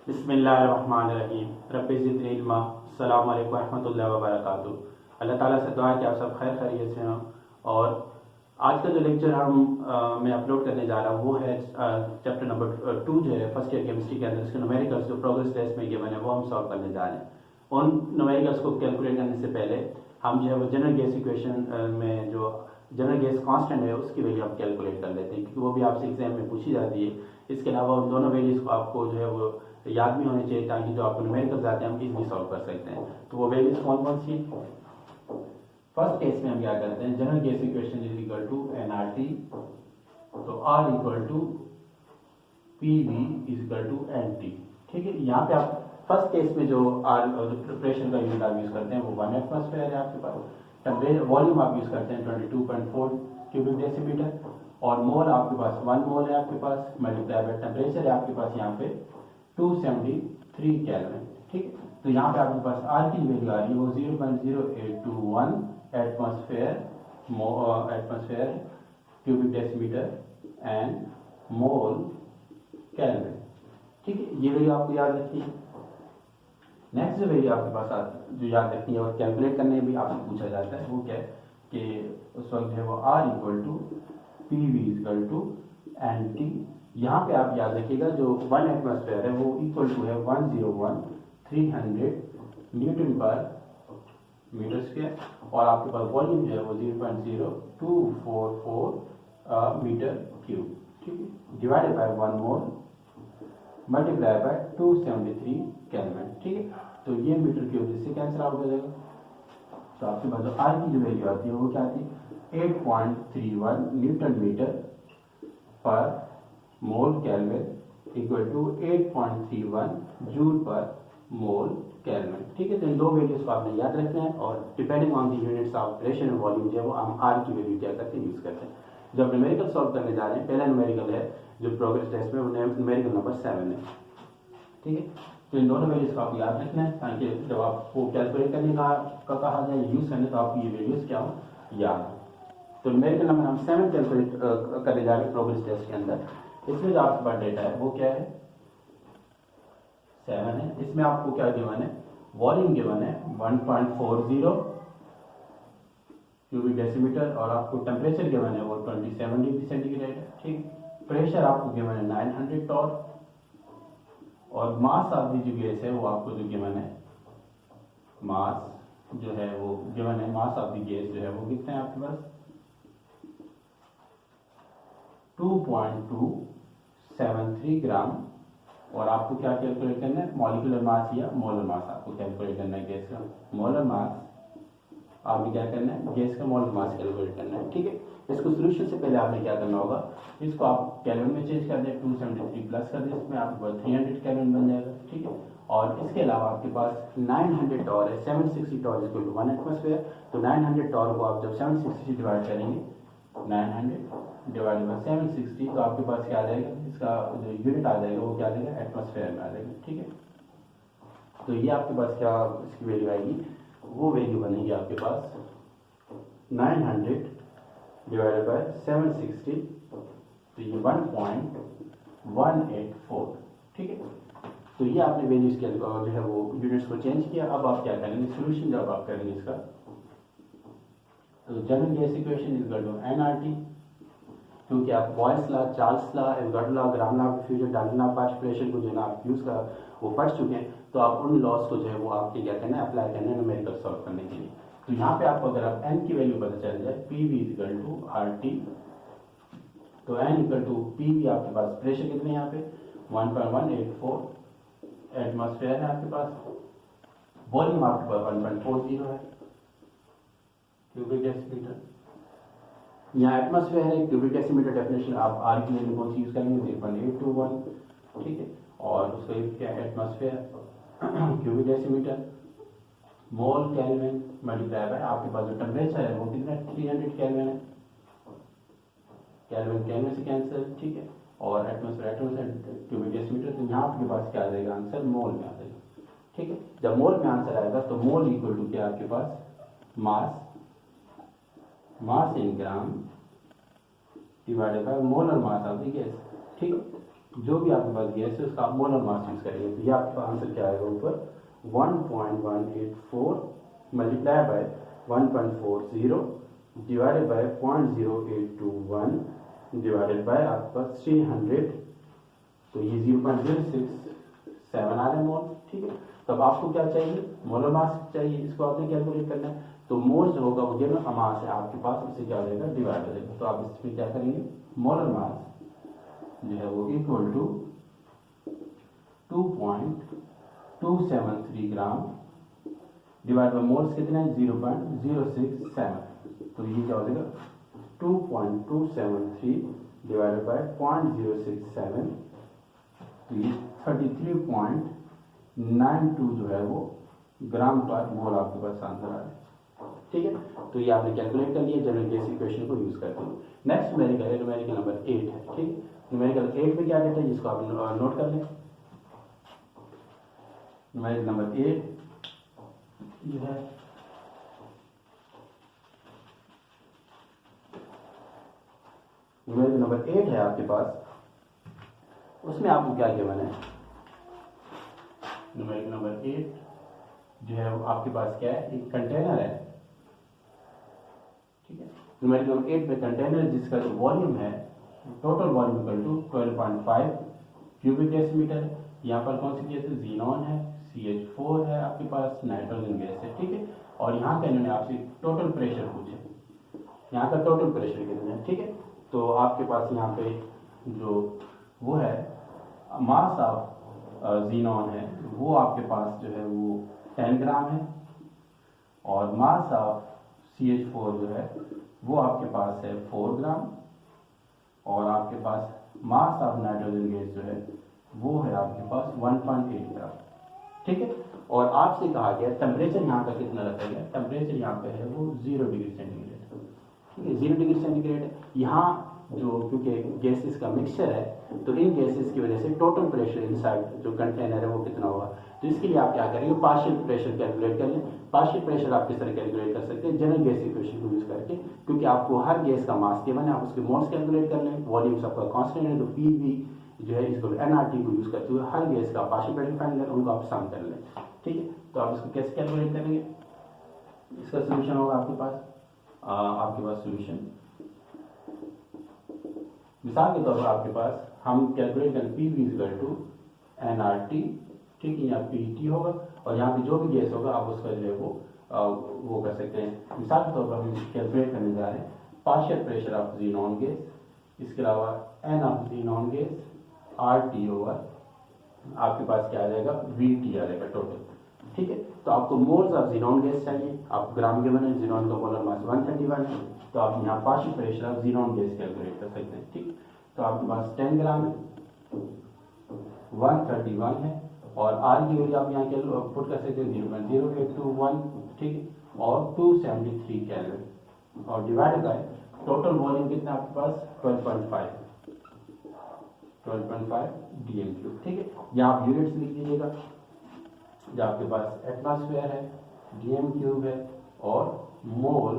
बिस्मिल्लाहिर्रहमानिर्रहीम। रब्बि ज़िदनी इल्मा। अस्सलामु अलैकुम रहमतुल्लाहि व बरकातुहू। अल्लाह ताला से दुआ है कि आप सब खैर खैरियत से हों। और आज का जो लेक्चर मैं अपलोड करने जा रहा हूँ वो है चैप्टर नंबर 2 जो है फर्स्ट ईयर केमिस्ट्री के अंदर इसके न्यूमेरिकल्स जो प्रोग्रेस टेस्ट में गिवन है वो हम सॉल्व करने जा रहे हैं। उन न्यूमेरिकल्स को कैलकुलेट करने से पहले हम जो है वो जनरल गैस इक्वेशन में जो जनरल गैस कांस्टेंट है उसकी वैल्यू आप कैलकुलेट कर लेते हैं, क्योंकि वो भी आपसे एग्जाम में पूछी जाती है। इसके अलावा उन दोनों वैल्यूज को आपको जो है वो याद भी होने चाहिए, ताकि जो आपको न्यूमेरिकल्स आते हैं हम इजीली सॉल्व कर सकते हैं। तो वो वैल्यूज कौन कौन सी? फर्स्ट केस में हम क्या करते हैं, general gas equation is equal to NRT, तो R equal to PV is equal to NT. ठीक है, यहाँ पे आप फर्स्ट केस में जो आर प्रेशर का यूनिट आप यूज करते हैं वो 1 एटमॉस्फेयर है आपके पास। टेम्परेचर वॉल्यूम आप यूज करते हैं 22.4 क्यूबिक डेसीमीटर, और मोल आपके पास 1 मोल है आपके पास, मल्टीप्लाई बाय टेम्परेचर है आपके पास यहाँ पे 273 केल्विन। ठीक है, तो यहाँ पे आपके पास आर की वैल्यू आ रही है वो 0.0821 atmosphere cubic decimetre and mole kelvin. ठीक है, ये वैल्यू आपको याद रखनी है। नेक्स्ट जो वैल्यू आपके पास जो याद रखनी है और कैलकुलेट करने भी आपसे पूछा जाता है वो क्या है कि उस वक्त जो है वो R equal to P V equal to n T. यहाँ पे आप याद रखिएगा जो 1 एटमॉस्फेयर है वो इक्वल टू है 101,300 न्यूटन पर मीटर स्क्वायर, और आपके पास वॉल्यूम जो है वो 0.0244 मीटर क्यूब। ठीक है, divided by 1 mole multiply by 273 kelvin. ठीक है, तो ये मीटर क्यूब इससे कैंसिल आउट हो जाएगा। तो आपके पास जो आर की जो वैल्यू आती है वो क्या आती है 8.31 newton metre per mole kelvin equal to 8.31 joule per mole kelvin. ठीक है, तो इन दो वैल्यूज को आपने याद रखना है, और depending on the units of pressure and volume जो है वो हम आर की वैल्यू क्या करते हैं यूज करते हैं। जब न्यूमेरिकल सॉल्व करने जा रहे हैं, पहला न्यूमेरिकल है जो प्रोग्रेस टेस्ट में वो न्यूमेरिकल नंबर 7 है। ठीक है, तो इन दोनों वैल्यूज को आप याद रखना है, ताकि जब आपको कैलकुलेट करने का कहा जाए यूज करने, तो आपको ये वैल्यूज क्या हो याद हो। तो न्यूमेरिकल नंबर हम 7 कैलकुलेट करने जा रहे हैं प्रोग्रेस टेस्ट के अंदर। इसमें जो आपके पास डेटा है वो क्या है 7 है। इसमें आपको क्या गिवन है, वॉल्यूम गिवन है 1.40 क्यूबिक डेसीमीटर, और आपको टेम्परेचर गिवन है वो 27 डिग्री सेंटीग्रेड है। ठीक, प्रेशर आपको गिवन है 900 टॉर, और मास ऑफ दी जो गैस है वो आपको जो गिवन है मास जो है वो गिवन है, मास ऑफ दी गैस जो है वो कितना है आपके पास 2.273 ग्राम, और आपको क्या कैलकुलेट करना है मॉलिक्यूलर मास या मोलर मास आपको कैलकुलेट करना है गैस का मोलर मास। आपने क्या करना है गैस का मोलर मास कैलकुलेट करना है। ठीक है, इसको सोल्यूशन से पहले आपने क्या करना होगा, इसको आप केल्विन में चेंज कर दें, 273 प्लस कर दें, इसमें आपके पास 300 केल्विन बन जाएगा। ठीक है, और इसके अलावा आपके पास 900 टॉर है, 760 टॉर इक्वल टू 1 एटमॉस्फेयर। तो 900 टॉर को आप जब 760 से डिवाइड करेंगे, 900 डिवाइडेड बाय 760, तो आपके पास क्या आ जाएगा, इसका जो यूनिट आ जाएगा वो क्या आ जाएगा एटमॉस्फेयर में आ जाएगा। ठीक है, तो ये आपके पास क्या इसकी वैल्यू आएगी, वो वैल्यू बनेगी आपके पास 900 डिवाइडेड बाय 760, तो ये 1.184। ठीक है, तो ये आपने वैल्यूज के जो है वो यूनिट्स को चेंज किया। अब आप क्या करेंगे, सोल्यूशन जब आप करेंगे इसका, तो general gas equation is equal to NRT, क्योंकि आप Boyle's law, Charles law, Avogadro law, Graham law of diffusion, Dalton law of particulation को जो है ना आप यूज कर वो पढ़ चुके हैं, तो आप उन लॉस को जो है वो आपके क्या करना है अप्लाई करना है न्यूमेरिकल सॉल्व करने के लिए। तो यहाँ पे आपको अगर आप एन की वैल्यू पता चल जाए, P V equal to R T, तो N equal to P V आपके पास प्रेशर कितने यहाँ पे 1.184 एटमॉस्फेयर है आपके पास, वॉल्यूम आपके पास 1.40 है क्यूबिक डेसीमीटर। यहाँ एटमॉस्फेयर है, क्यूबिक डेसीमीटर डेफिनेशन आप आर की वैल्यू कौन सी यूज करेंगे 0.821। ठीक है, और उसका क्या atmosphere cubic decimetre mole kelvin multiply by आपके पास जो टेम्परेचर है वो कितना 300 केल्विन है, केल्विन केल्विन से कैंसिल। ठीक है, और एटमॉस्फेयर क्यूबिक डेसीमीटर, तो यहाँ आपके पास क्या आ जाएगा आंसर मोल में आ जाएगा। ठीक है, जब मोल में आंसर आएगा तो मोल इक्वल टू क्या आपके पास mass in gram divided by molar mass of the gas. ठीक है, जो भी आपके पास गैस है उसका आप मोलर मास यूज करेंगे। तो ये आपका आंसर क्या आएगा ऊपर 1.184 multiply by 1.40 divided by 0.0821 divided bye आपके पास 300, तो ये 0.067 आ रहा है मोल। ठीक है, तब आपको क्या चाहिए, मोलर मास चाहिए, इसको आपने कैलकुलेट करना है। तो मोल जो होगा वो गिवन मास है आपके पास, उससे क्या हो जाएगा, डिवाइड हो जाएगा। तो आप इसमें क्या करेंगे, मोलर मास जो है वो equal to 2.273 gram divide by moles कितने हैं 0.067, तो ये क्या हो जाएगा 2.273 डिवाइडेड बाय 0.067, तो ये 33.92 जो है वो ग्राम पर मोल आपके पास आंसर आ रहा है। ठीक है, तो ये आपने कैलकुलेट कर लिया जनरल गैस इक्वेशन को यूज करते हुए। नेक्स्ट न्यूमेरिकल नंबर 8 है। ठीक, न्यूमेरिकल 8 में क्या कहते हैं, जिसको आप नोट कर लें। न्यूमेरिकल नंबर 8 जो है न्यूमेरिकल नंबर 8 है आपके पास, उसमें आपको क्या गिवन है, न्यूमेरिकल नंबर 8 जो है वो आपके पास क्या है, एक कंटेनर है। ठीक है, न्यूमेरिकल नंबर 8 में कंटेनर जिसका जो वॉल्यूम है, total volume equal to 12.5 cubic decimetre. यहाँ पर कौन सी गैस है, जीनॉन है, CH4 है आपके पास, नाइट्रोजन गैस है। ठीक है, और यहाँ का इन्होंने आपसे टोटल प्रेशर पूछे, यहाँ का टोटल प्रेशर कितना है। ठीक है, तो आपके पास यहाँ पे जो वो है मास ऑफ जीनॉन है वो आपके पास जो है वो 10 ग्राम है, और मास ऑफ CH4 जो है वो आपके पास है 4 ग्राम, और आपके पास मास ऑफ नाइट्रोजन गैस जो है वो है आपके पास 1.8 ग्राम। ठीक है, और आपसे कहा गया टेम्परेचर यहाँ का कितना रखा गया, टेम्परेचर यहाँ पे है वो 0 डिग्री सेंटीग्रेड। ठीक है, 0 डिग्री सेंटीग्रेड है यहाँ, जो क्योंकि गैसेस का मिक्सचर है तो इन गैसेस की वजह से टोटल प्रेशर इनसाइड जो कंटेनर है वो कितना होगा। तो इसके लिए आप क्या करेंगे, पार्शियल प्रेशर कैलकुलेट कर लें। पार्शियल प्रेशर आप किस तरह कैलकुलेट कर सकते हैं, जनरल गैस इक्वेशन को यूज करके, क्योंकि आपको हर गैस का मास गिवन है, आप उसके मोल्स कैलकुलेट कर लें, वॉल्यूम सबका कांस्टेंट है, तो PV जो है इसको NRT को यूज करते हुए हर गैस का पार्शियल प्रेशर फाइंड कर उनको आप सम कर लें। ठीक है, तो आप इसको कैसे कैलकुलेट करेंगे, इसका सोल्यूशन होगा आपके पास सोल्यूशन मिसाल के तौर पर आपके पास हम कैलकुलेट करें PV इक्वल टू NRT। ठीक है, यहाँ PT होगा, और यहाँ पे जो भी गैस होगा आप उसका जो है वो कर सकते हैं। मिसाल के तौर पर हम कैलकुलेट करने जा रहे हैं partial pressure of xenon gas, इसके अलावा N of xenon gas RT होगा, आपके पास क्या आ जाएगा, VT आ जाएगा टोटल। ठीक है, तो आपको मोल्स ऑफ जीनॉन गैस चाहिए, आप ग्राम गिवन है, जीनॉन का मोलर मास 131 है, तो आप यहाँ partial pressure of xenon gas calculate कर सकते हैं। ठीक, तो आपके पास 10 ग्राम है, 131 है, और R की वैल्यू आप यहाँ पुट कर सकते हैं 0.0821। ठीक है, और 273 कैलोरी, और डिवाइड बाय टोटल वॉल्यूम कितना आपके पास 12.5 dm³। ठीक है, यहाँ आप यूनिट्स लिख दीजिएगा, जो आपके पास एटमॉस्फेयर है, dm³ है, और मोल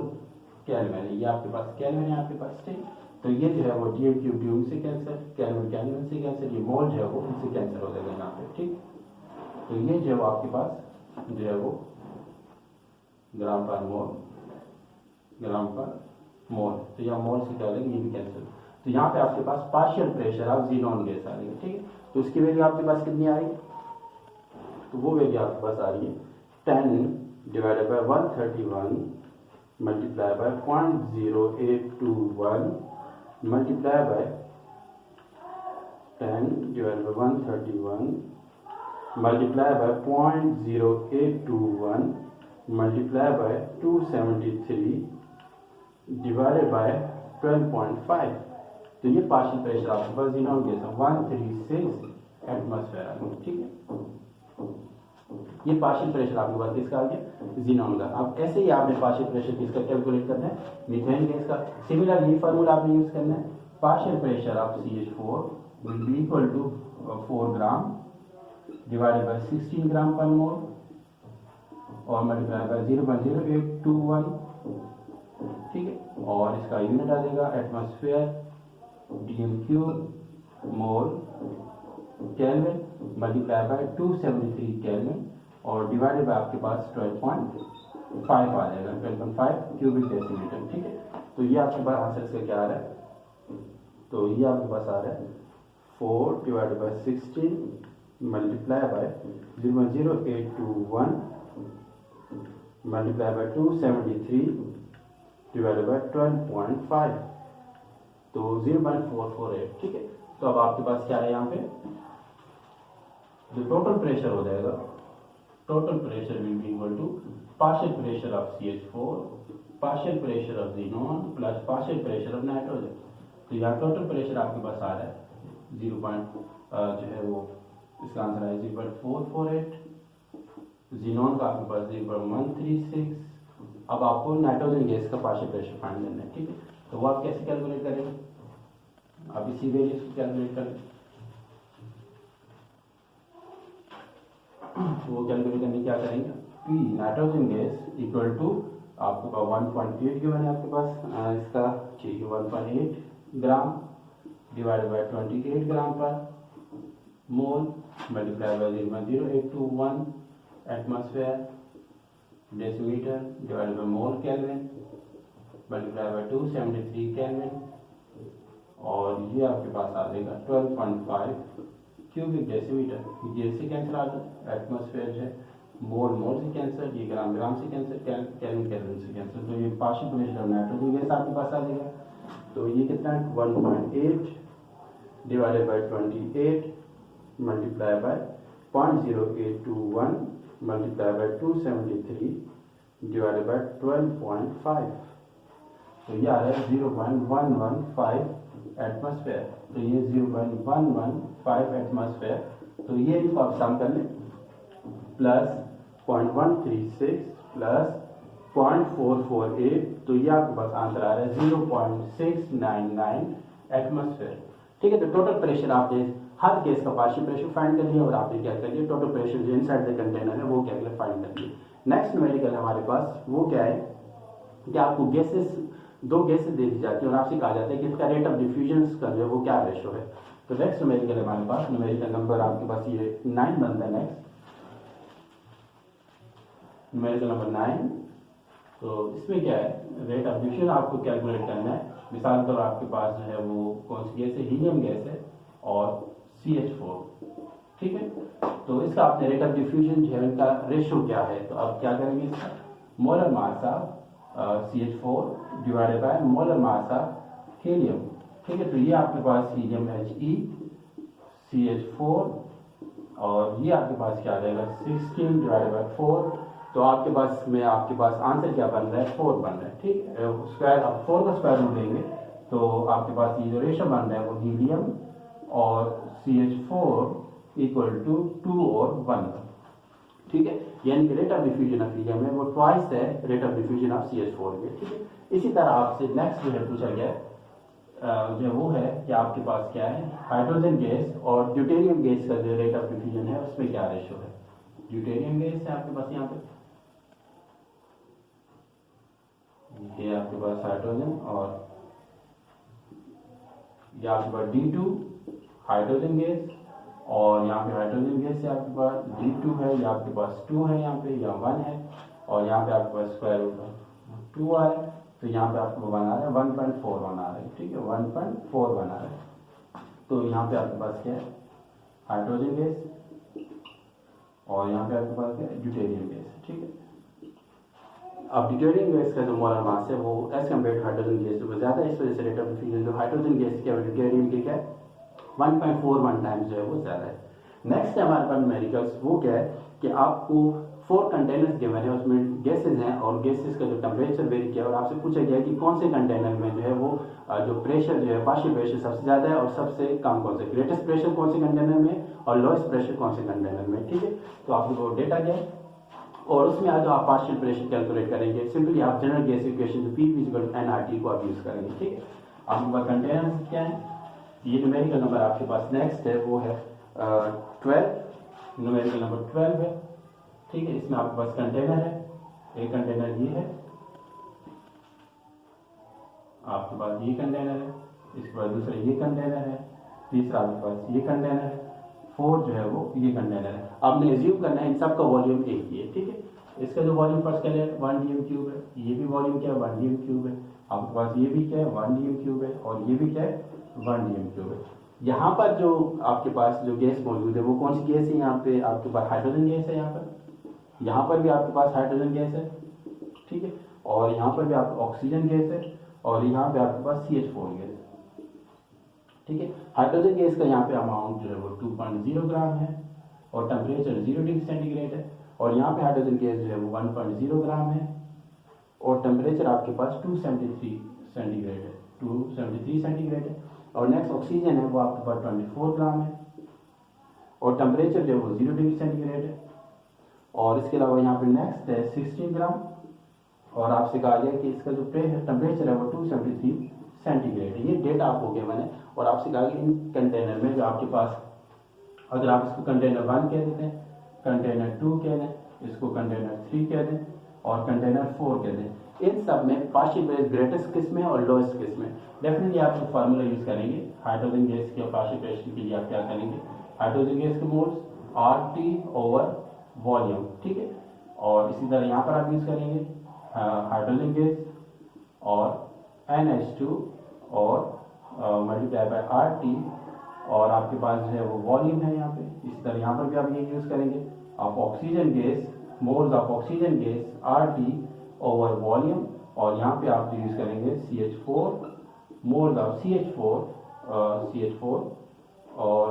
केल्विन है, ये आपके पास केल्विन है आपके पास। ठीक, तो ये जो है वो dm³ से कैंसिल, केल्विन से कैंसिल, ये मोल जो है वो इनसे कैंसिल हो जाएगा यहाँ पे। ठीक, तो ये जो है आपके पास जो है वो ग्राम पर मोल, तो यहाँ मोल से क्या लेंगे, ये भी कैंसिल। तो यहाँ पे आपके पास partial pressure of xenon gas आ रही है। ठीक है, तो उसकी वैल्यू आपके पास कितनी आ रही है, तो वो वैल्यू आपके पास आ रही है 10 divided by 131 multiply by 0.0821 multiply by 10 divided by 131 multiply by 0.0821 multiply by 273 divided by 12.5। तो ये पार्शियल प्रेशर आपके पास जीनॉन गैस है 136 एटमॉस्फेयर। ठीक है, ये पार्शियल प्रेशर आपके पास किसका आ गया, जीनॉन का। अब ऐसे ही आपने पार्शियल प्रेशर किसका कैलकुलेट करना है, मीथेन गैस का। सिमिलर ये फार्मूला आपने यूज करना है, partial pressure of CH4 will be equal to 4 gram divided by 16 gram per mole, और मल्टीप्लाई बाय 0.0821। ठीक है, और इसका यूनिट आ जाएगा atmosphere dm³ mole kelvin multiply by 273 kelvin और डिवाइडेड बाय आपके पास 12.5 आ जाएगा, 12.5 क्यूबिक डेसीमीटर। ठीक है, तो ये आपके पास आंसर इसका क्या आ रहा है, तो ये आपके पास आ रहा है 4 divided by 16 multiply by 0.0821 multiply by 273 divided by 12.5, तो 0.448। ठीक है, तो अब आपके पास क्या है, यहाँ पे जो टोटल प्रेशर हो जाएगा, total pressure will be equal to partial pressure of CH4 partial pressure of xenon plus partial pressure of nitrogen. तो यहाँ टोटल प्रेशर आपके पास आ रहा है 0. जो है वो इसका आंसर है 0.448, xenon का आपके पास 0.136। अब आपको नाइट्रोजन गैस का पार्शियल प्रेशर फाइंड करना है। ठीक है, तो वो आप कैसे कैलकुलेट करेंगे, आप इसी वैल्यूज को कैलकुलेट करें। वो कैलकुलेट करने क्या करेंगे, P nitrogen gas equal to आपके पास 1.8 गिवन है आपके पास, इसका ठीक है 1.8 ग्राम divided bye 28 gram per mole multiply by 0.0821 atmosphere decimetre divided by mole kelvin multiply by 273 kelvin और ये आपके पास आ जाएगा 12.5 क्यूबिक डेसीमीटर। ये से कैंसिल आ जाए, एटमॉस्फेयर है मोल मोल से कैंसिल, ये ग्राम ग्राम से कैंसिल, केल्विन केल्विन से कैंसिल, तो ये partial pressure of nitrogen gas आपके पास आ जाएगा। तो ये कितना है 1.8 divided by 28 multiply by 0.0821 multiply by 273 divided by 12.5, तो ये आ रहा है 0.115 एटमॉस्फेयर। तो ये 0.115 एटमॉस्फेयर, तो ये इनको आप सम कर लें प्लस 0.136 प्लस 0.448, तो ये आपके पास आंसर आ रहा है 0.699 एटमॉस्फेयर। ठीक है, तो टोटल प्रेशर आपने हर केस का पार्शियल प्रेशर फाइंड कर लिया और आपने क्या कर लिया, टोटल प्रेशर जो इनसाइड द कंटेनर है वो क्या कर फाइंड कर लिया। नेक्स्ट न्यूमेरिकल हमारे पास वो क्या है कि आपको गैसेस, दो गैसेस दे दी जाती है और आपसे कहा जाता है कि इसका रेट ऑफ डिफ्यूजन का जो है वो क्या रेशो है। तो नेक्स्ट न्यूमेरिकल हमारे पास, न्यूमेरिकल नंबर आपके पास ये 9 बनता है। नेक्स्ट न्यूमेरिकल नंबर 9, तो इसमें क्या है, रेट ऑफ डिफ्यूजन आपको कैलकुलेट करना है। मिसाल के तौर आपके पास जो है वो कौन सी गैस है, हीलियम गैस है और CH4। ठीक है, तो इसका आपने रेट ऑफ डिफ्यूजन जो है इनका रेशो क्या है, तो आप क्या करेंगे, इसका molar mass of CH4 divided by molar mass of helium. ठीक है, तो ये आपके पास हीलियम He CH4 और ये आपके पास क्या आ जाएगा 16 डिवाइडेड बाय 4, तो आपके पास आंसर क्या बन रहा है 4 बन रहा है। ठीक है, स्क्वायर आप 4 का स्क्वायर रूट लेंगे तो आपके पास ये जो रेशो बन रहा है वो हीलियम और CH4 इक्वल टू 2 और 1। ठीक है, यानी कि rate of diffusion of helium है वो ट्वाइस है rate of diffusion of CH4 के। ठीक है, इसी तरह आपसे नेक्स्ट जो है पूछा गया जो वो है कि आपके पास क्या है, हाइड्रोजन गैस और ड्यूटेरियम गैस का जो रेट ऑफ डिफ्यूजन है उसमें क्या रेशो है। ड्यूटेरियम गैस है आपके पास यहाँ पे, ये आपके पास हाइड्रोजन और ये आपके पास D2 हाइड्रोजन गैस और यहाँ पे हाइड्रोजन गैस है आपके पास D2 है, या आपके पास 2 है यहाँ पे, या 1 है और यहाँ पे आपके पास स्क्वायर रूट 2 आ रहा है, तो यहाँ पे आपको बना रहा है 1.41 आ रहा है। ठीक है, 1.41 आ रहा है, तो यहाँ पे आपके पास क्या है हाइड्रोजन गैस और यहाँ पे आपके पास क्या है ड्यूटेरियम गैस। ठीक है, अब ड्यूटेरियम गैस का जो मोलर मास है वो as compare to hydrogen gas वो ज़्यादा है, इस वजह से रेट ऑफ डिफ्यूजन जो हाइड्रोजन गैस की और ड्यूटेरियम की क्या है 1.41 टाइम्स जो है वो ज़्यादा है। नेक्स्ट है हमारे पास न्यूमेरिकल्स, वो क्या है कि आपको 4 कंटेनर्स गिवन है, उसमें गैसेज हैं और गैसेज का जो टेम्परेचर वेरी किया और आपसे पूछा गया कि कौन से कंटेनर में जो है वो जो प्रेशर जो है पार्शियल प्रेशर सबसे ज़्यादा है और सबसे कम कौन से, ग्रेटेस्ट प्रेशर कौन से कंटेनर में और लोएस्ट प्रेशर कौन से कंटेनर में। ठीक है, तो आपको डेटा गया और उसमें आज आप पार्शियल प्रेशर कैलकुलेट करेंगे। सिंपली आप जनरल गैस इक्वेशन जो P = nRT को आप यूज़ करेंगे। ठीक है, आपके पास कंटेनर क्या है, ये न्यूमेरिकल नंबर आपके पास नेक्स्ट है वो है 12, न्यूमेरिकल नंबर 12 है। ठीक है, इसमें आपके पास कंटेनर है, एक कंटेनर ये है, आपके पास ये कंटेनर है, इसके बाद दूसरा ये कंटेनर है, तीसरा आपके पास ये कंटेनर है, 4 जो है वो ये कंटेनर है। आपने एज्यूम करना है इन सब का वॉल्यूम एक ही है, ठीक है। इसका जो वॉल्यूम फर्स्ट कह लिया 1 dm³ है, ये भी वॉल्यूम क्या है 1 dm³ है, आपके पास ये भी क्या है 1 dm³ है, और ये भी क्या है 1 dm³ है। यहाँ पर जो आपके पास जो गैस मौजूद है वो कौन सी गैस है, यहाँ पे आपके पास हाइड्रोजन गैस है, यहाँ पर भी आपके पास हाइड्रोजन गैस है, ठीक है, और यहाँ पर भी आपको ऑक्सीजन गैस है, और यहाँ पे आपके पास CH4 गैस है, ठीक है। हाइड्रोजन गैस का यहाँ पे अमाउंट जो है वो 2.0 ग्राम है, और टेम्परेचर 0 डिग्री सेंटीग्रेड है, और यहाँ पे हाइड्रोजन गैस जो है वो 1.0 ग्राम है, और टेम्परेचर आपके पास 273 सेंटीग्रेड है, 273 सेंटीग्रेड है। और नेक्स्ट ऑक्सीजन है वो आपके पास 24 ग्राम है, और टेम्परेचर जो है वो 0 डिग्री सेंटीग्रेड है। और इसके अलावा यहाँ पे नेक्स्ट है 16 ग्राम, और आपसे कहा गया कि इसका जो टेम्परेचर है वो 273 सेंटीग्रेड है। ये डेटा आपको गिवन है, और आपसे कहा गया इन कंटेनर में जो आपके पास, अगर आप इसको कंटेनर 1 कह देते हैं, कंटेनर 2 कह दें, इसको कंटेनर 3 कह दें, और कंटेनर 4 कह दें, इन सब में पार्शियल प्रेशर ग्रेटेस्ट किस्म है और लोएस्ट किस्म है। डेफिनेटली आप जो फार्मूला यूज करेंगे हाइड्रोजन गैस के पार्शियल प्रेशर के लिए, आप क्या करेंगे, हाइड्रोजन गैस के मोल्स RT/वॉल्यूम, ठीक है। और इसी तरह यहाँ पर आप यूज करेंगे हाइड्रोजन गैस और NH2 और मल्टीप्लाई बाय RT, और आपके पास जो है वो वॉल्यूम है यहाँ पे। इसी तरह यहाँ पर भी आप ये यूज करेंगे, आप oxygen gas, moles of oxygen gas RT/वॉल्यूम, और यहाँ पे आप यूज करेंगे CH4, मोल्स ऑफ CH4 और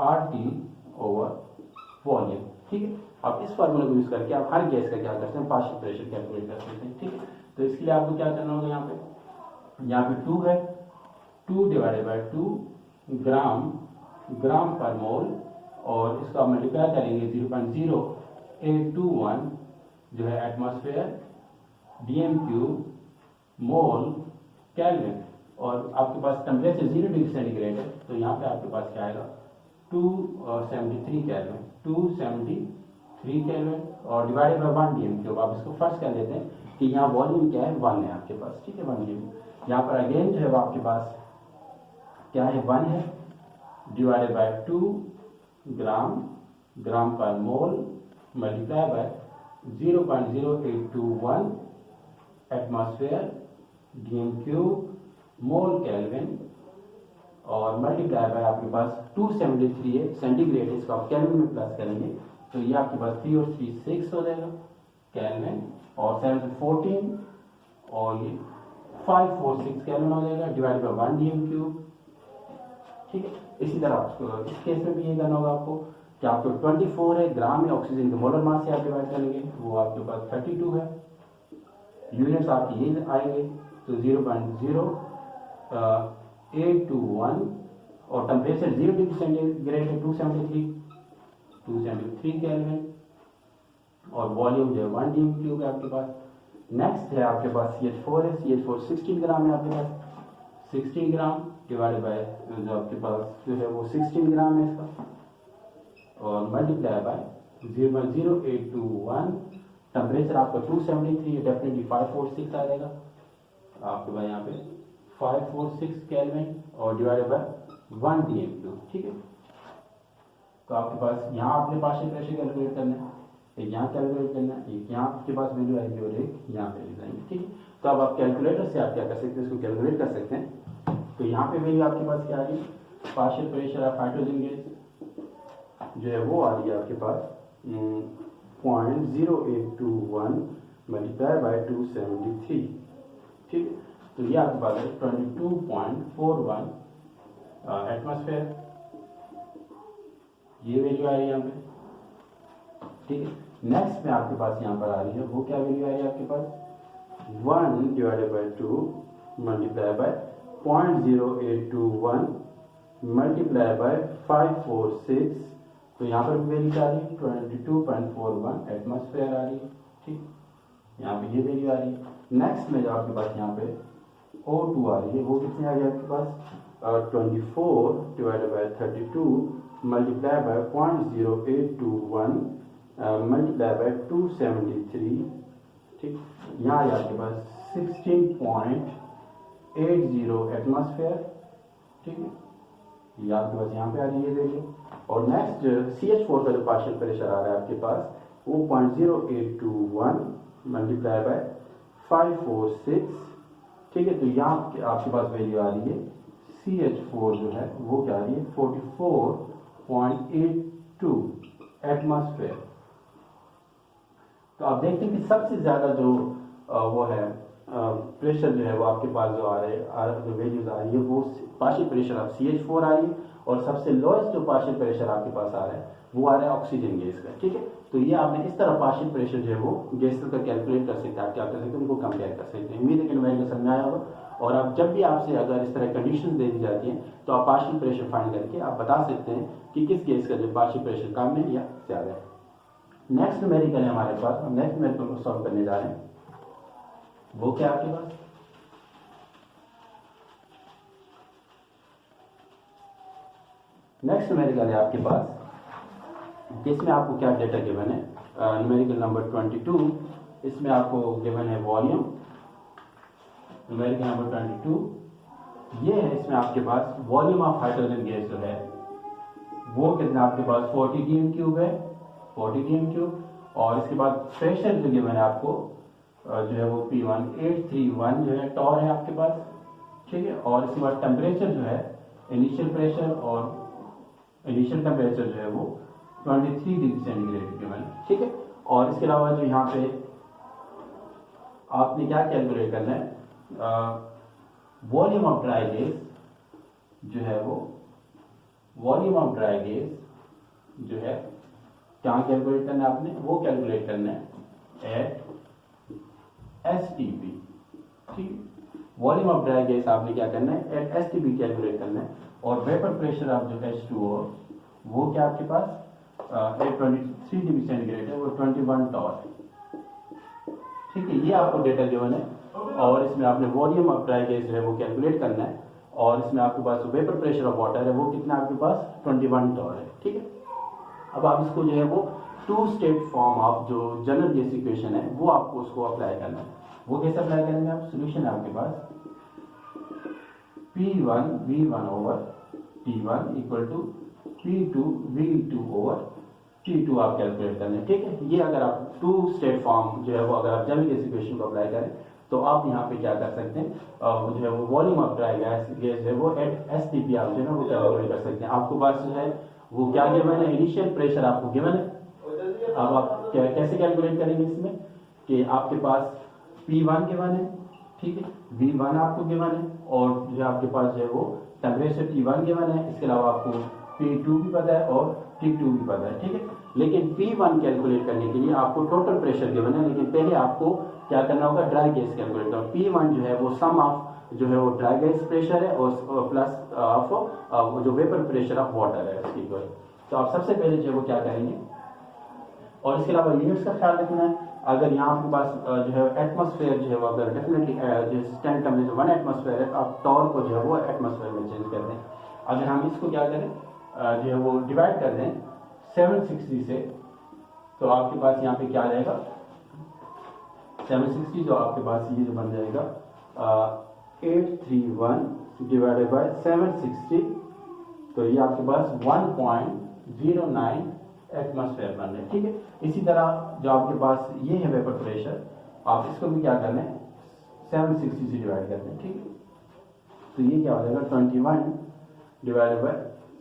RT/वॉल्यूम, ठीक है। अब इस फार्मूले को यूज करके आप हर गैस का क्या करते हैं, पार्शियल प्रेशर कैलकुलेट कर सकते हैं, ठीक है। तो इसके लिए आपको क्या करना होगा, यहाँ पे 2 है, 2 divided by 2 gram per mole, और इसका मल्टीप्लाई करेंगे 0.0821 जो है एटमॉस्फेयर dm³ मोल केल्विन, और आपके पास टेम्परेचर 0 डिग्री सेंटीग्रेड है, तो यहाँ पे आपके पास क्या आएगा 273 केल्विन, 273 केल्विन, और डिवाइडेड बाय 1 dm³। आप इसको फर्स्ट कर लेते हैं कि यहाँ वॉल्यूम क्या है 1 है आपके पास, ठीक है, 1 dm। यहाँ पर अगेन जो है वो आपके पास क्या है 1 है, divided bye 2 gram per mole multiply by 0.0821 atmosphere dm³ mole kelvin, और मल्टीप्लाई बाय आपके पास 273 है, सेंटीग्रेड है, इसको आप केल्विन में प्लस करेंगे, तो ये आपके पास 3 और 3 6 हो जाएगा केल्विन, और 7 14, और ये 546 केल्विन हो जाएगा, डिवाइड बाय 1 dm³, ठीक है। इसी तरह आपको इस केस में भी ये करना होगा आपको कि आपको 24 है ग्राम में ऑक्सीजन के मोलर मास से आप डिवाइड करेंगे, वो आपके पास 32 है, यूनिट्स आपकी ये आएंगे, तो 0.0821, और टेम्परेचर 0 डिग्री सेंटीग्रेड है, 273 केल्विन, और वॉल्यूम जो है 1 dm³ है आपके पास। नेक्स्ट है आपके पास CH4 है, CH4 16 ग्राम है आपके पास, 16 ग्राम डिवाइडेड बाय जो आपके पास जो है वो 16 ग्राम है इसका, और मल्टीप्लाई बाय 0.0821, टेम्परेचर आपका 273 है, डेफिनेटली 546 आ जाएगा आपके पास यहाँ पे 546 केल्विन, और डिवाइडेड बाय 1 dm³, ठीक है। तो आपके पास यहाँ आपने पार्शियल प्रेशर कैलकुलेट करना है, एक यहाँ कैलकुलेट करना है, एक यहाँ आपके पास वैल्यू आएगी, और एक यहाँ पे आएगी, ठीक है। तो अब आप कैलकुलेटर से आप क्या कर सकते हैं, इसको कैलकुलेट कर सकते हैं। तो यहाँ पे वैल्यू आपके पास क्या आ रही है, partial pressure of hydrogen gas जो है वो आ रही है आपके पास 0.0821 मल्टीप्लाई बाय 273, ठीक है। तो ये आपके पास है 22.41 एटमॉस्फेयर, ये वैल्यू आ रही है यहाँ पे, ठीक है। नेक्स्ट में आपके पास यहाँ पर आ रही है वो क्या वैल्यू आ रही है आपके पास 1 divided by 2 multiply by 0.0821 multiply by 546, तो यहाँ पर वैल्यू क्या आ रही है 22.41 एटमॉस्फेयर आ रही है, ठीक, यहाँ पे ये वैल्यू आ रही है। नेक्स्ट में जो आपके पास यहाँ पे O2 आ रही है, वो कितनी आ रही है आपके पास 24 divided by 32 multiply by 0.0821 multiply by 273, ठीक, यहाँ आ आपके पास 16.80 एटमॉस्फेयर, ठीक है, ये आपके पास यहाँ पे आ रही है वैल्यू। और नेक्स्ट CH4 का जो पार्शियल प्रेशर आ रहा है आपके पास वो 0.0821 मल्टीप्लाई बाय 546, ठीक है। तो यहाँ आपके पास वैल्यू आ रही है CH4 जो है वो क्या आ रही है 44.82 एटमॉस्फेयर। तो आप देखते हैं कि सबसे ज्यादा जो वो है प्रेशर जो है वो आपके पास जो आ रहे जो वैल्यूज आ रही है वो पार्शियल प्रेशर ऑफ CH4 आ रही है, और सबसे लोएस्ट जो पार्शियल प्रेशर आपके पास आ रहा है वो आ रहा है ऑक्सीजन गैस का, ठीक है। तो ये आपने इस तरह पार्शियल प्रेशर जो है वो गैसेस का कैलकुलेट कर सकते हैं, आप क्या कर सकते हैं उनको कंपेयर कर सकते हैं। उम्मीद है कि मैंने समझाया होगा। और आप जब भी आपसे अगर इस तरह कंडीशन दे दी जाती हैं तो आप पार्शियल प्रेशर फाइंड करके आप बता सकते हैं कि किस गैस का जो पार्शियल प्रेशर कम है या ज्यादा है। नेक्स्ट न्यूमेरिकल है हमारे पास, हम नेक्स्ट न्यूमेरिकल को सॉल्व करने जा रहे हैं। वो क्या आपके पास नेक्स्ट न्यूमेरिकल है आपके पास, इसमें आपको क्या डेटा गिवन है, न्यूमेरिकल नंबर 22। इसमें आपको गिवन है वॉल्यूम, न्यूमेरिकल नंबर 22 ये है। इसमें आपके पास वॉल्यूम ऑफ हाइड्रोजन गैस जो है वो कितना आपके पास 40 dm³ है, 40 dm³। और इसके बाद प्रेशर जो गिवन है आपको जो है वो P1831 जो है टॉर है आपके पास, ठीक है। और इसके बाद टेम्परेचर जो है इनिशियल प्रेशर और इनिशियल टेम्परेचर जो है वो 23 डिग्री सेंटीग्रेड गिवन है, ठीक है। और इसके अलावा जो यहाँ पे आपने क्या कैलकुलेट करना है, वॉल्यूम ऑफ ड्राई गैस जो है वो वॉल्यूम ऑफ ड्राई गैस जो है क्या कैलकुलेट करना है आपने, वो कैलकुलेट करना है एट STP, ठीक है। वॉल्यूम ऑफ ड्राई गैस आपने क्या करना है एट STP कैलकुलेट करना है। और वेपर प्रेशर ऑफ जो H2O वो क्या आपके पास 23 डिग्री सेंटीग्रेड है, वो 21 टॉर, ठीक है। ये आपको डेटा गिवन है। और इसमें आपने वॉल्यूम ऑफ ड्राई गैस जो है वो कैलकुलेट करना है, और इसमें आपके पास वेपर प्रेशर ऑफ वाटर है वो कितना आपके पास 21 टॉर है, ठीक है। अब आप इसको जो है वो टू स्टेट फॉर्म ऑफ जो जनरल गैस इक्वेशन है वो आपको उसको अप्लाई करना है। वो कैसे अप्लाई करेंगे आप, सोल्यूशन है आपके पास P1 V1 over T1 equal to P2 V2 over T2 आप कैलकुलेट करना है, ठीक है। ये अगर आप टू स्टेट फॉर्म जो है वो अगर आप जनरल गैस इक्वेशन को अप्लाई करें तो आप यहाँ पे क्या कर सकते हैं, जो है वो वॉल्यूम ऑफ ड्राई गैस है वो एट STP आप जो है वो कैलकुलेट कर सकते हैं। आपको पास जो है वो क्या गिवन है, इनिशियल प्रेशर आपको गिवन है। अब आप कैसे कैलकुलेट करेंगे इसमें कि आपके पास P1 गिवन है, ठीक है, V1 आपको गिवन है, और जो आपके पास जो है वो टेम्परेचर T1 गिवन है। इसके अलावा आपको P2 भी पता है और T2 भी पता है, ठीक है। लेकिन P1 कैलकुलेट करने के लिए आपको टोटल प्रेशर गिवन है, लेकिन पहले आपको क्या करना होगा, ड्राई गैस कैलकुलेट करना। P1 जो है वो सम ऑफ जो है वो ड्राई गैस प्रेशर है और प्लस ऑफ जो वेपर प्रेशर ऑफ वाटर है उसकी इक्वल। तो आप सबसे पहले जो है वो क्या करेंगे, और इसके अलावा यूनिट्स का ख्याल रखना है। अगर यहाँ आपके पास जो है एटमॉस्फेयर जो है वो अगर डेफिनेटली जो स्टैंड टेम्परेचर 1 एटमॉस्फेयर है तो आप टॉर को जो है वो एटमॉस्फेयर में चेंज कर दें। अगर हम इसको क्या करें जो है वो डिवाइड कर दें 760 से, तो आपके पास यहाँ पे क्या रहेगा 760, जो आपके पास ये जो बन जाएगा 831 डिवाइडेड बाय 760, तो ये आपके पास 1.09 एटमॉस्फेयर बन रहे हैं, ठीक है। इसी तरह जो आपके पास ये है वेपर प्रेशर, आप इसको भी क्या करना है 760 से डिवाइड करते हैं, ठीक है। तो ये क्या हो जाएगा 21 डिवाइडेड बाय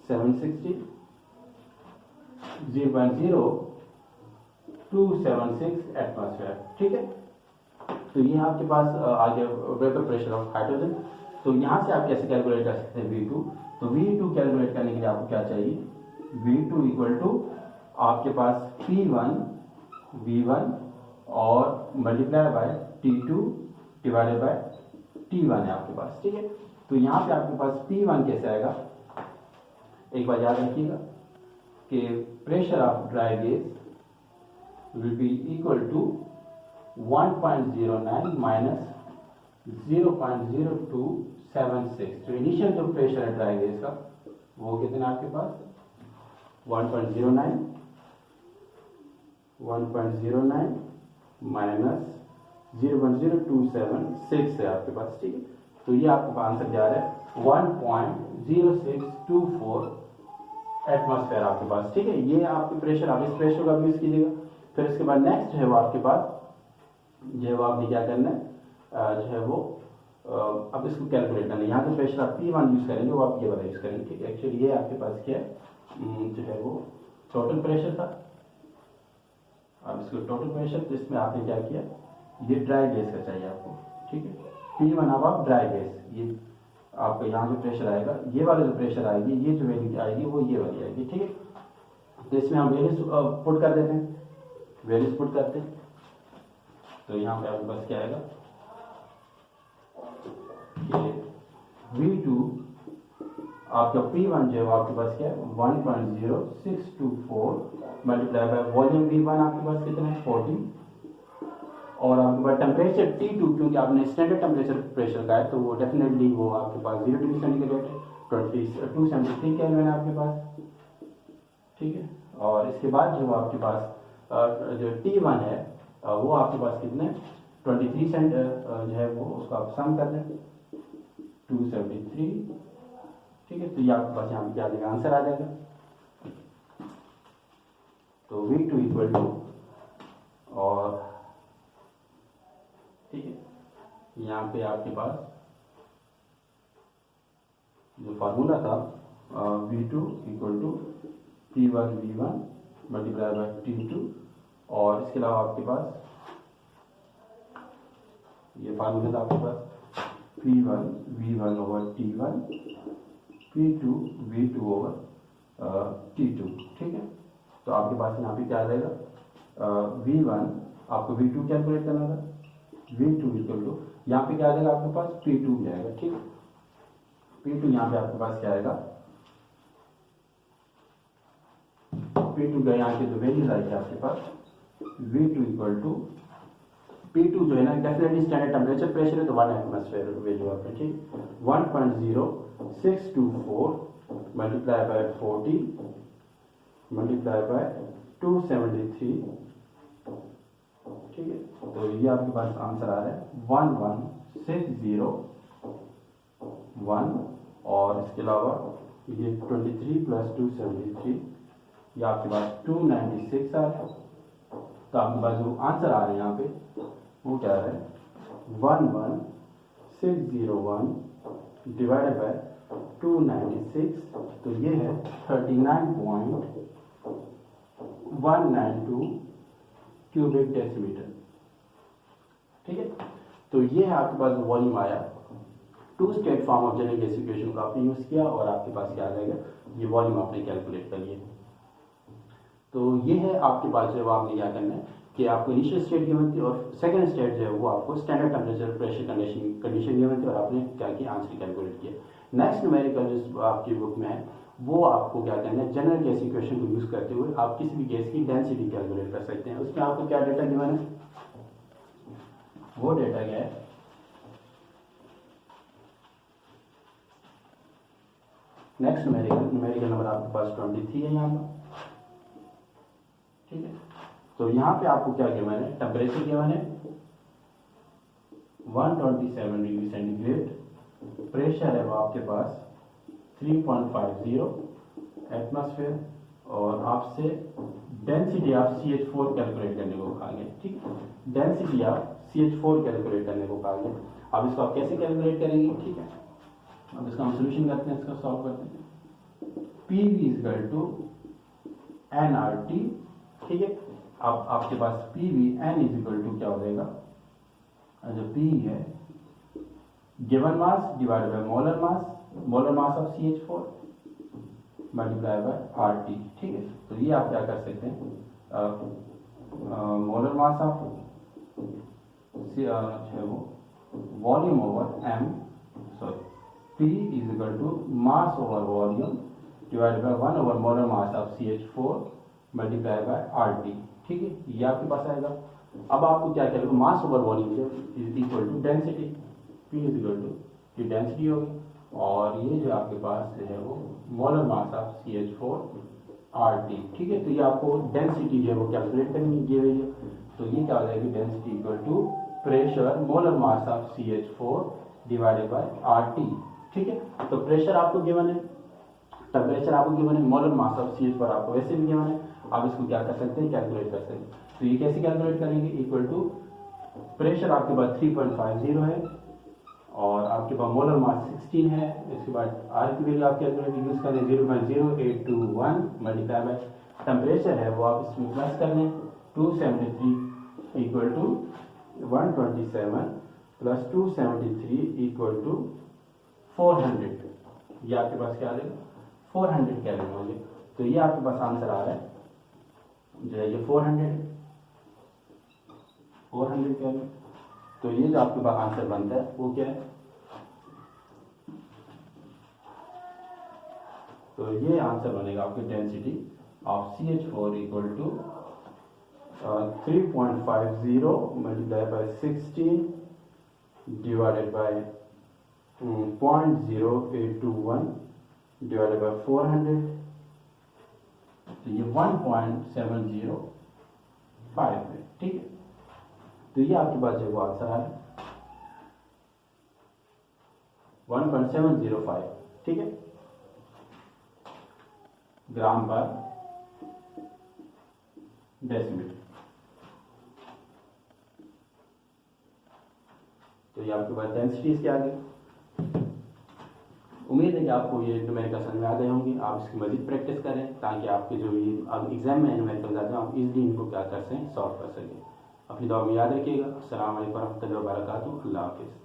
760, 0.0276 एटमॉस्फेयर, ठीक है। तो ये आपके पास आगे वेपर प्रेशर ऑफ हाइड्रोजन। तो यहाँ से आप कैसे कैलकुलेट कर सकते हैं V2, तो V2 कैलकुलेट करने के लिए आपको क्या चाहिए, V2 इक्वल टू आपके पास P1 V1 और multiply bye T2 divided by T1 है आपके पास, ठीक है। तो यहाँ पे आपके पास P1 कैसे आएगा, एक बार याद रखिएगा कि pressure of dry gas will be equal to 1.09 minus 0.0276। जो इनिशियल जो प्रेशर है ड्राई गैस का वो कितना आपके पास 1.09 माइनस 0.0276 है आपके पास, ठीक है। तो ये आपको आंसर जा रहा है 1.0624 एटमॉस्फेयर आपके पास, ठीक है। ये आपके प्रेशर, आप इस प्रेशर का भी यूज कीजिएगा। फिर इसके बाद नेक्स्ट है वो आपके पास जो है वो आपने क्या करना है, जो है वो अब इसको कैलकुलेट करना है। यहाँ जो प्रेशर आप P1 यूज करेंगे वो आप ये वाला यूज करेंगे, ठीक है। एक्चुअली ये आपके पास क्या है, जो है वो टोटल प्रेशर था। अब इसको टोटल प्रेशर, तो इसमें आपने क्या किया, ये ड्राई गैस का चाहिए आपको, ठीक है। P1 अब आप ड्राई गैस, ये आपका यहाँ जो प्रेशर आएगा, ये वाला जो प्रेशर आएगी, ये जो वैल्यू आएगी वो ये वाली आएगी, ठीक है। तो इसमें हम वैल्यूज पुट कर देते हैं, वैल्यूज पुट करते हैं। तो यहाँ पे आपके पास क्या आएगा कि V2 आपका P1 जो है आपके पास क्या है 1.0624 मल्टीप्लाई बाय वॉल्यूम V1 आपके पास कितना है 40, और आपके पास टेम्परेचर T2, क्योंकि आपने स्टैंडर्ड टेम्परेचर प्रेशर का है तो वो डेफिनेटली वो आपके पास 0 डिग्री सेंटीग्रेड है, 273 केल्विन है आपके पास, ठीक है। और इसके बाद जो आपके पास जो T1 है वो आपके पास कितने 23 सेंट जो है वो उसको आप सम कर दें 273, ठीक है। तो ये आपके पास यहाँ पे क्या देगा, आंसर आ जाएगा। तो V2 इक्वल टू, और ठीक है, यहाँ पे आपके पास जो फार्मूला था V2 equal to P1 V1 multiply by T2, और इसके अलावा आपके पास ये फार्मूला था आपके पास P1 V1 over T1 P2 V2 over T2, ठीक है। तो आपके पास यहाँ पे क्या आ जाएगा, V1 आपको V2 कैलकुलेट करना था, V2 इक्वल टू यहाँ पे क्या आ जाएगा आपके पास P2 भी आएगा, ठीक है। P2 यहाँ पे आपके पास क्या आएगा, P2 का यहाँ के जो वैल्यूज आएगी आपके पास V2 इक्वल टू P2 जो है ना डेफिनेटली स्टैंडर्ड टेम्परेचर प्रेशर है तो 1 एटमॉस्फेयर वैल्यू आपका, ठीक 1.0624 मल्टीप्लाई बाय 40 मल्टीप्लाई बाय 273, ठीक है। तो ये आपके पास आंसर आ रहा है 11601, और इसके अलावा ये 23 प्लस 273 ये आपके पास 296 आ रहा है। तो आपके पास जो आंसर आ रहा है यहाँ पे वो क्या है 11601 डिवाइडेड बाय 296, तो ये है 39.192 क्यूबिक डेसीमीटर, ठीक है। तो ये है आपके पास वॉल्यूम आया, two state form of general gas equation को आपने यूज किया और आपके पास क्या आ जाएगा, ये वॉल्यूम आपने कैलकुलेट कर लिया। तो ये है आपके पास जो आपने क्या करना है कि आपको इनिशियल स्टेट गिवन थी और सेकंड स्टेट जो है वो आपको standard temperature pressure condition given थी और आपने क्या किया, आंसर कैलकुलेट किया। नेक्स्ट न्यूमेरिकल जो आपकी बुक में है वो आपको क्या करना है, जनरल गैस इक्वेशन को यूज करते हुए आप किसी भी गैस की डेंसिटी कैलकुलेट कर सकते हैं। उसमें आपको क्या डेटा गिवन है, वो डेटा क्या है, नेक्स्ट न्यूमेरिकल नंबर आपके पास 23 है यहाँ पर, ठीक है। तो यहाँ पे आपको क्या गिवन है, टेम्परेचर गिवन है 127 डिग्री सेंटीग्रेड, प्रेशर है वो आपके पास 3.50 एटमॉस्फेयर, और आपसे डेंसिटी आप CH4 कैलकुलेट करने को कहा गया, ठीक है। डेंसिटी आप CH4 कैलकुलेट करने को कहा गया। अब इसको आप कैसे कैलकुलेट करेंगे, ठीक है। अब इसका हम सोल्यूशन करते हैं, इसका सॉल्व करते हैं। PV इक्वल टू nRT, ठीक है। अब आपके पास PV n is equal to क्या हो जाएगा, जो P है given mass divided by molar mass of CH4 multiply by RT, ठीक है। तो ये आप क्या कर सकते हैं, molar mass of volume over m, sorry P is equal to mass over volume divided by 1 over molar mass of CH4 multiply by RT, ठीक है। ये आपके पास आएगा। अब आपको क्या करेगा, mass over volume is equal to density, P is equal to ये डेंसिटी होगी, और ये जो आपके पास है वो molar mass of CH4 RT, ठीक है। तो ये आपको डेंसिटी जो है वो कैलकुलेट करनी है, तो ये क्या हो जाएगी, density equal to pressure molar mass of CH4 divided by RT, ठीक है। तो प्रेशर आपको गिवन है टेम्परेचर आपको गिवन है, मोलर मास ऑफ CH पर आपको वैसे भी गिवन है, आप इसको क्या कर सकते हैं, कैलकुलेट कर सकते हैं। तो ये कैसे कैलकुलेट करेंगे, इक्वल टू प्रेशर आपके पास 3.50 है और आपके पास मोलर मास 16 है, इसके बाद आर की वैल्यू आप कैलकुलेट यूज करें 0.0821 मल्टीप्लाई बाय टेम्परेचर है वो आप इसमें प्लस कर लें 273 equal to 127 plus 273 equal to 400। ये आपके पास क्या आ जाएगा, 400 कैलोरी होंगे। तो ये आपके पास आंसर आ रहा है जो है ये 400 कैलोरी। तो ये जो आपके पास आंसर बनता है वो क्या है, तो ये आंसर बनेगा आपकी density of CH4 equal to 3.50 multiply by 16 divided by 0.0821 divided by 400, तो ये 1.705 है। ठीक है, तो ये आपके पास जो वो आंसर है 1.705, ठीक है, ग्राम पर डेसिमीटर। तो ये आपके पास डेंसिटीज क्या आ गई। उम्मीद है कि आपको ये न्यूमेरिकल समझ में आ गए होंगे। आप इसकी मजीद प्रैक्टिस करें ताकि आपके जो ये अब एग्जाम में न्यूमेरिकल आते हैं आप इजीली इनको क्या कर सकें, सॉल्व कर सकें। अपनी दुआ में याद रखिएगा। अस्सलाम वालेकुम रहमतुल्लाहि व बरकातहू। अल्लाह हाफिज़।